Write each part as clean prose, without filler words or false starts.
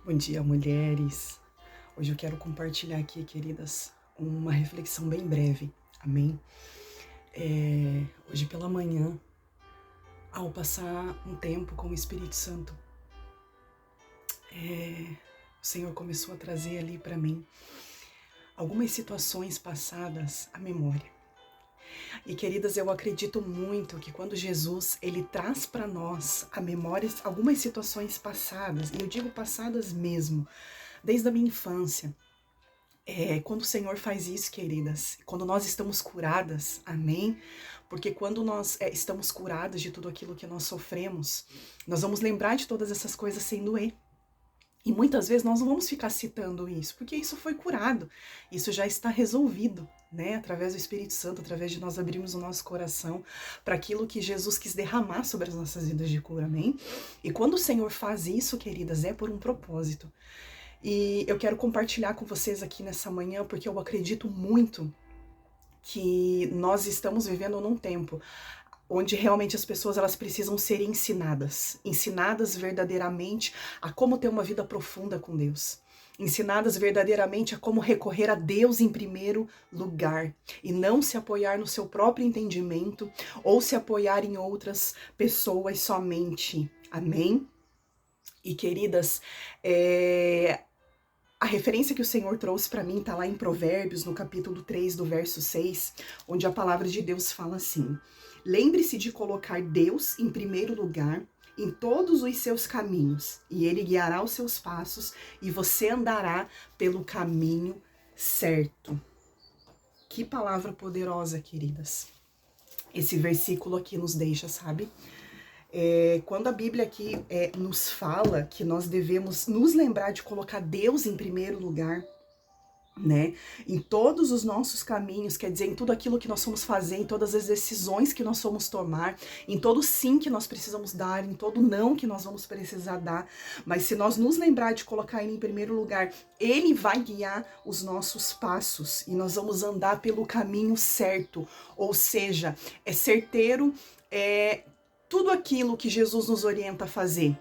Bom dia, mulheres. Hoje eu quero compartilhar aqui, queridas, uma reflexão bem breve, amém? Hoje pela manhã, ao passar um tempo com o Espírito Santo, o Senhor começou a trazer ali para mim algumas situações passadas à memória. E, queridas, eu acredito muito que quando Jesus, ele traz para nós a memória algumas situações passadas, e eu digo passadas mesmo, desde a minha infância. Quando o Senhor faz isso, queridas, quando nós estamos curadas, amém? Porque quando nós estamos curadas de tudo aquilo que nós sofremos, nós vamos lembrar de todas essas coisas sem doer. E muitas vezes nós não vamos ficar citando isso, porque isso foi curado, isso já está resolvido, né? Através do Espírito Santo, através de nós abrirmos o nosso coração para aquilo que Jesus quis derramar sobre as nossas vidas de cura, amém? E quando o Senhor faz isso, queridas, é por um propósito. E eu quero compartilhar com vocês aqui nessa manhã, porque eu acredito muito que nós estamos vivendo num tempo onde realmente as pessoas elas precisam ser ensinadas verdadeiramente a como ter uma vida profunda com Deus. Ensinadas verdadeiramente a como recorrer a Deus em primeiro lugar e não se apoiar no seu próprio entendimento ou se apoiar em outras pessoas somente. Amém? E queridas, a referência que o Senhor trouxe para mim está lá em Provérbios, no capítulo 3, do verso 6, onde a palavra de Deus fala assim: lembre-se de colocar Deus em primeiro lugar em todos os seus caminhos, e Ele guiará os seus passos, e você andará pelo caminho certo. Que palavra poderosa, queridas. Esse versículo aqui nos deixa, sabe? Quando a Bíblia aqui nos fala que nós devemos nos lembrar de colocar Deus em primeiro lugar, né? Em todos os nossos caminhos, quer dizer, em tudo aquilo que nós somos fazer, em todas as decisões que nós somos tomar, em todo sim que nós precisamos dar, em todo não que nós vamos precisar dar. Mas se nós nos lembrar de colocar Ele em primeiro lugar, Ele vai guiar os nossos passos e nós vamos andar pelo caminho certo. Ou seja, é certeiro, tudo aquilo que Jesus nos orienta a fazer.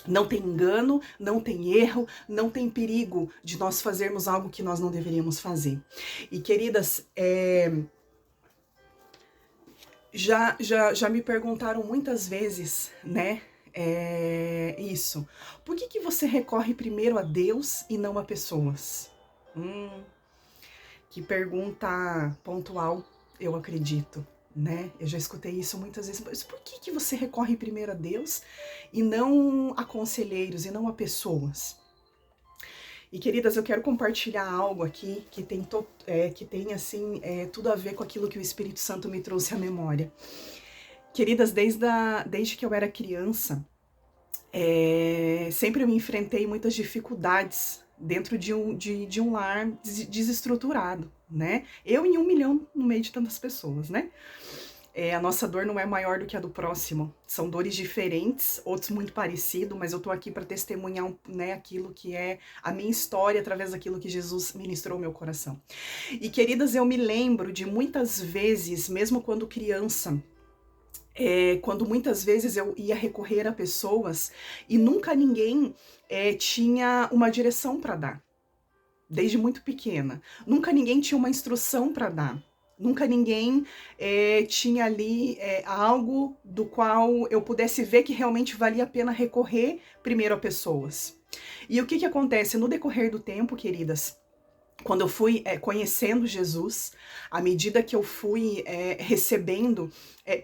Não tem engano, não tem erro, não tem perigo de nós fazermos algo que nós não deveríamos fazer. E queridas, já me perguntaram muitas vezes, né? Isso. Por que você recorre primeiro a Deus e não a pessoas? Que pergunta pontual, eu acredito. Né? Eu já escutei isso muitas vezes, mas por que você recorre primeiro a Deus e não a conselheiros, e não a pessoas? E queridas, eu quero compartilhar algo aqui que tem assim, tudo a ver com aquilo que o Espírito Santo me trouxe à memória. Queridas, desde que eu era criança, sempre eu me enfrentei muitas dificuldades dentro de um lar desestruturado, né? Eu em 1 milhão no meio de tantas pessoas, né? A nossa dor não é maior do que a do próximo. São dores diferentes, outros muito parecidos, mas eu tô aqui para testemunhar, né, aquilo que é a minha história através daquilo que Jesus ministrou ao meu coração. E queridas, eu me lembro de muitas vezes, mesmo quando criança, quando muitas vezes eu ia recorrer a pessoas e nunca ninguém tinha uma direção para dar, desde muito pequena. Nunca ninguém tinha uma instrução para dar. Nunca ninguém tinha ali algo do qual eu pudesse ver que realmente valia a pena recorrer primeiro a pessoas. E o que acontece? No decorrer do tempo, queridas, quando eu fui conhecendo Jesus, à medida que eu fui recebendo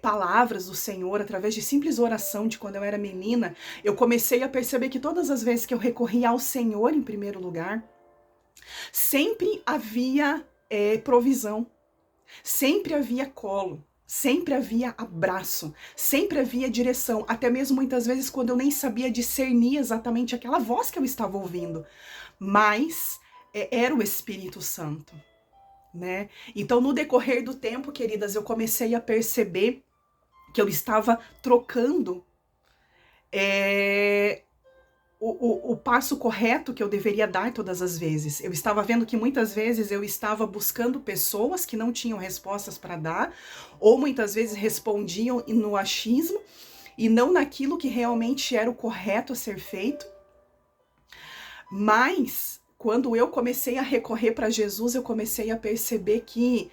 palavras do Senhor através de simples oração de quando eu era menina, eu comecei a perceber que todas as vezes que eu recorria ao Senhor em primeiro lugar, sempre havia provisão, sempre havia colo, sempre havia abraço, sempre havia direção, até mesmo muitas vezes quando eu nem sabia discernir exatamente aquela voz que eu estava ouvindo, mas era o Espírito Santo, né? Então, no decorrer do tempo, queridas, eu comecei a perceber que eu estava trocando o passo correto que eu deveria dar todas as vezes. Eu estava vendo que muitas vezes eu estava buscando pessoas que não tinham respostas para dar, ou muitas vezes respondiam no achismo e não naquilo que realmente era o correto a ser feito. Mas, quando eu comecei a recorrer para Jesus, eu comecei a perceber que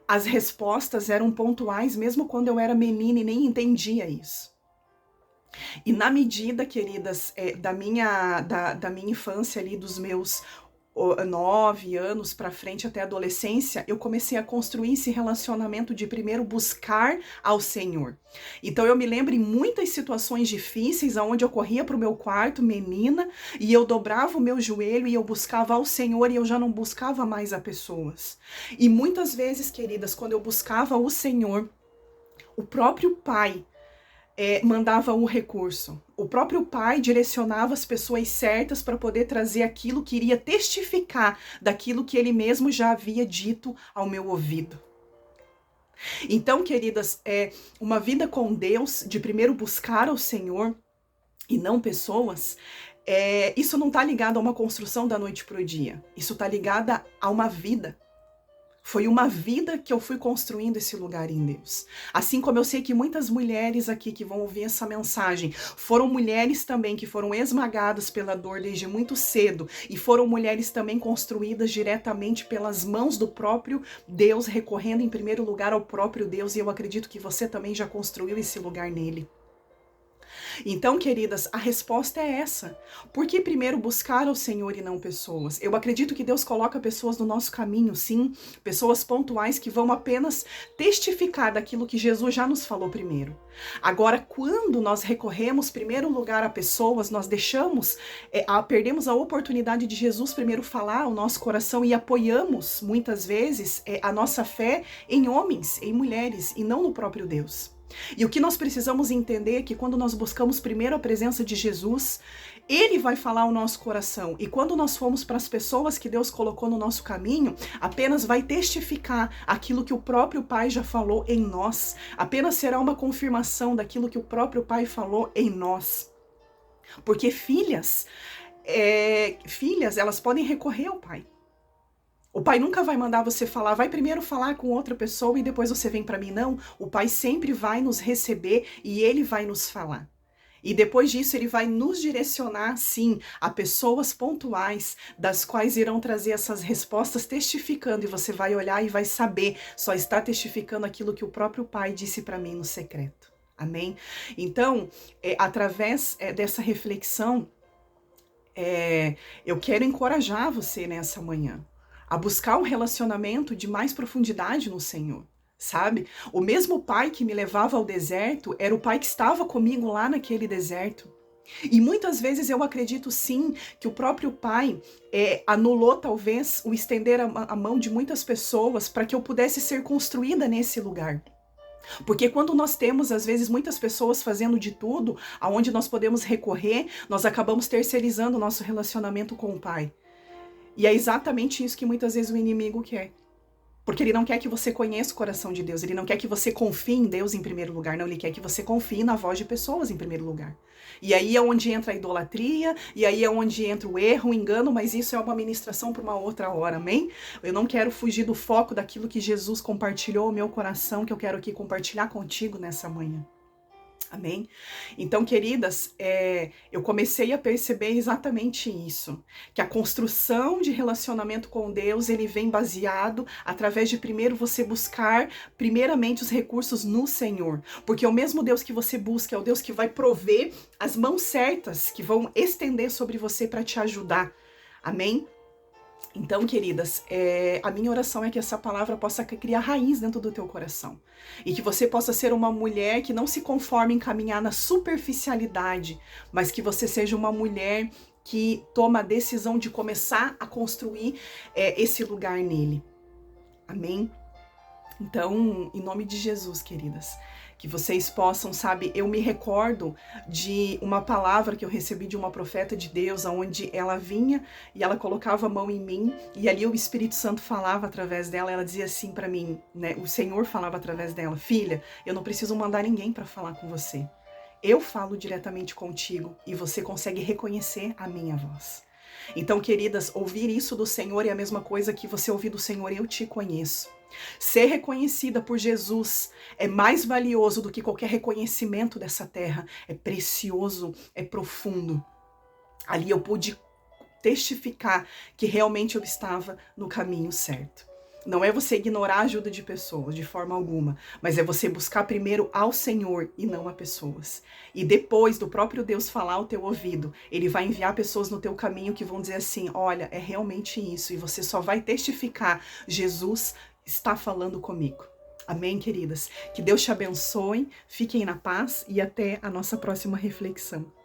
as respostas eram pontuais, mesmo quando eu era menina e nem entendia isso. E na medida, queridas, da minha infância ali, dos meus 9 anos para frente até a adolescência, eu comecei a construir esse relacionamento de primeiro buscar ao Senhor. Então eu me lembro em muitas situações difíceis, onde eu corria para o meu quarto, menina, e eu dobrava o meu joelho e eu buscava ao Senhor e eu já não buscava mais a pessoas. E muitas vezes, queridas, quando eu buscava o Senhor, o próprio Pai mandava um recurso. O próprio Pai direcionava as pessoas certas para poder trazer aquilo que iria testificar daquilo que ele mesmo já havia dito ao meu ouvido. Então, queridas, uma vida com Deus, de primeiro buscar ao Senhor e não pessoas, isso não está ligado a uma construção da noite para o dia. Isso está ligado a uma vida. Foi uma vida que eu fui construindo esse lugar em Deus. Assim como eu sei que muitas mulheres aqui que vão ouvir essa mensagem foram mulheres também que foram esmagadas pela dor desde muito cedo e foram mulheres também construídas diretamente pelas mãos do próprio Deus, recorrendo em primeiro lugar ao próprio Deus, e eu acredito que você também já construiu esse lugar nele. Então, queridas, a resposta é essa. Por que primeiro buscar ao Senhor e não pessoas? Eu acredito que Deus coloca pessoas no nosso caminho, sim, pessoas pontuais que vão apenas testificar daquilo que Jesus já nos falou primeiro. Agora, quando nós recorremos primeiro lugar a pessoas, nós perdemos a oportunidade de Jesus primeiro falar ao nosso coração e apoiamos, muitas vezes, a nossa fé em homens, em mulheres, e não no próprio Deus. E o que nós precisamos entender é que quando nós buscamos primeiro a presença de Jesus, Ele vai falar ao nosso coração. E quando nós formos para as pessoas que Deus colocou no nosso caminho, apenas vai testificar aquilo que o próprio Pai já falou em nós. Apenas será uma confirmação daquilo que o próprio Pai falou em nós. Porque filhas, elas podem recorrer ao Pai. O Pai nunca vai mandar você falar, vai primeiro falar com outra pessoa e depois você vem para mim. Não, o Pai sempre vai nos receber e Ele vai nos falar. E depois disso Ele vai nos direcionar, sim, a pessoas pontuais, das quais irão trazer essas respostas testificando. E você vai olhar e vai saber, só está testificando aquilo que o próprio Pai disse para mim no secreto. Amém? Então, através dessa reflexão, eu quero encorajar você nessa manhã a buscar um relacionamento de mais profundidade no Senhor, sabe? O mesmo Pai que me levava ao deserto era o Pai que estava comigo lá naquele deserto. E muitas vezes eu acredito sim que o próprio Pai anulou talvez o estender a mão de muitas pessoas para que eu pudesse ser construída nesse lugar. Porque quando nós temos, às vezes, muitas pessoas fazendo de tudo, aonde nós podemos recorrer, nós acabamos terceirizando o nosso relacionamento com o Pai. E é exatamente isso que muitas vezes o inimigo quer. Porque ele não quer que você conheça o coração de Deus, ele não quer que você confie em Deus em primeiro lugar, não, ele quer que você confie na voz de pessoas em primeiro lugar. E aí é onde entra a idolatria, e aí é onde entra o erro, o engano, mas isso é uma ministração para uma outra hora, amém? Eu não quero fugir do foco daquilo que Jesus compartilhou no meu coração, que eu quero aqui compartilhar contigo nessa manhã. Amém? Então, queridas, eu comecei a perceber exatamente isso, que a construção de relacionamento com Deus, ele vem baseado através de primeiro você buscar primeiramente os recursos no Senhor, porque o mesmo Deus que você busca é o Deus que vai prover as mãos certas que vão estender sobre você para te ajudar. Amém? Então, queridas, a minha oração é que essa palavra possa criar raiz dentro do teu coração. E que você possa ser uma mulher que não se conforme em caminhar na superficialidade, mas que você seja uma mulher que toma a decisão de começar a construir esse lugar nele. Amém? Então, em nome de Jesus, queridas, que vocês possam, sabe, eu me recordo de uma palavra que eu recebi de uma profeta de Deus, onde ela vinha e ela colocava a mão em mim, e ali o Espírito Santo falava através dela, ela dizia assim para mim, né, o Senhor falava através dela: filha, eu não preciso mandar ninguém para falar com você. Eu falo diretamente contigo e você consegue reconhecer a minha voz. Então, queridas, ouvir isso do Senhor é a mesma coisa que você ouvir do Senhor: eu te conheço. Ser reconhecida por Jesus é mais valioso do que qualquer reconhecimento dessa terra. É precioso, é profundo. Ali eu pude testificar que realmente eu estava no caminho certo. Não é você ignorar a ajuda de pessoas, de forma alguma, mas é você buscar primeiro ao Senhor e não a pessoas. E depois do próprio Deus falar ao teu ouvido, Ele vai enviar pessoas no teu caminho que vão dizer assim, olha, é realmente isso, e você só vai testificar, Jesus está falando comigo. Amém, queridas? Que Deus te abençoe, fiquem na paz e até a nossa próxima reflexão.